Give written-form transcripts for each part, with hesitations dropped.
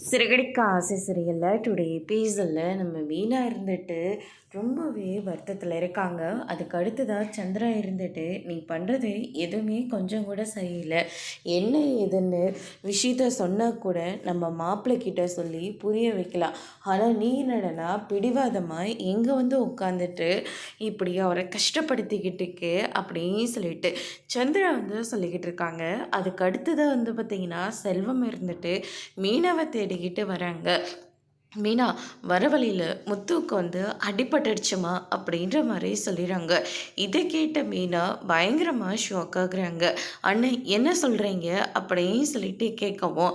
சிறகடிக்க ஆசை சீரியலில் டுடே எபிசோடில் நம்ம மீனா இருந்துட்டு ரொம்பவே வருத்தத்தில் இருக்காங்க. அதுக்கு அடுத்ததாக சந்திரா இருந்துட்டு நீ பண்ணுறது எதுவுமே கொஞ்சம் கூட சரியில்லை, என்ன ஏதுன்னு விஷயத்த சொன்னால் கூட நம்ம மாப்பிள்ளைக்கிட்ட சொல்லி புரிய வைக்கலாம். ஆனால் நீ என்னடனா பிடிவாதமாக எங்கே வந்து உட்காந்துட்டு இப்படி அவரை கஷ்டப்படுத்திக்கிட்டுக்கு அப்படின்னு சொல்லிட்டு சந்திரா வந்து சொல்லிக்கிட்டு இருக்காங்க. அதுக்கு அடுத்ததாக வந்து பார்த்திங்கன்னா செல்வம் இருந்துட்டு மீனாவை தேடிக்கிட்டு வராங்க. மீனா வர வழியில் முத்துவுக்கு வந்து அடிபட்டுடுச்சுமா அப்படின்ற மாதிரி சொல்லிடுறாங்க. இதை கேட்ட மீனா பயங்கரமாக ஷாக் ஆகுறாங்க. அண்ணன் என்ன சொல்கிறீங்க அப்படின்னு சொல்லிட்டு கேட்கவும்,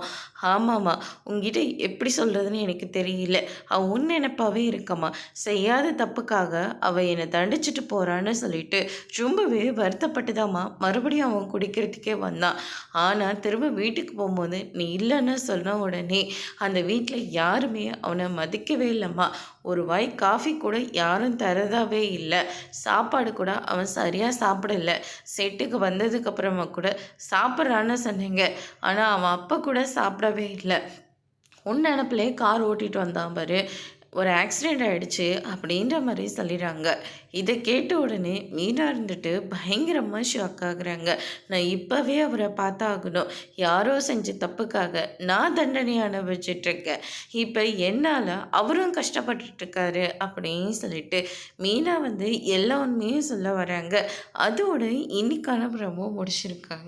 ஆமாம்மா உங்ககிட்ட எப்படி சொல்கிறதுன்னு எனக்கு தெரியல, அவள் உன் நினைப்பாவே இருக்கம்மா, செய்யாத தப்புக்காக அவள் என்னை தண்டிச்சுட்டு போகிறான்னு சொல்லிட்டு ரொம்பவே வருத்தப்பட்டுதாம்மா மறுபடியும் அவன் குடிக்கிறதுக்கே வந்தான். ஆனால் திரும்ப வீட்டுக்கு போகும்போது நீ இல்லைன்னு சொன்ன உடனே அந்த வீட்டில் யாருமே அவனை மதிக்கவே இல்லைம்மா, ஒரு வாய் காஃபி கூட யாரும் தரதாவே இல்லை, சாப்பாடு கூட அவன் சரியாக சாப்பிடல, செட்டுக்கு வந்ததுக்கப்புறமா கூட சாப்பிட்றான்னு சொன்னீங்க, ஆனால் அவன் அப்போ கூட சாப்பிடவே இல்லை, உன் நினப்பிலே கார் ஓட்டிகிட்டு வந்தான் பாரு, ஒரு ஆக்சிடெண்ட் ஆகிடுச்சு அப்படின்ற மாதிரி சொல்லிடுறாங்க. இதை கேட்ட உடனே மீனா இருந்துட்டு பயங்கரமாக ஷாக் ஆகுறாங்க. நான் இப்போவே அவரை பார்த்தாகணும், யாரோ செஞ்ச தப்புக்காக நான் தண்டனை அனுபவிச்சிட்ருக்கேன், இப்போ என்னால் அவரும் கஷ்டப்பட்டுட்ருக்காரு அப்படின்னு சொல்லிட்டு மீனா வந்து எல்லா உண்மையும் சொல்ல வராங்க. அதோட இன்னைக்கான ப்ரோமோ முடிச்சிருக்காங்க.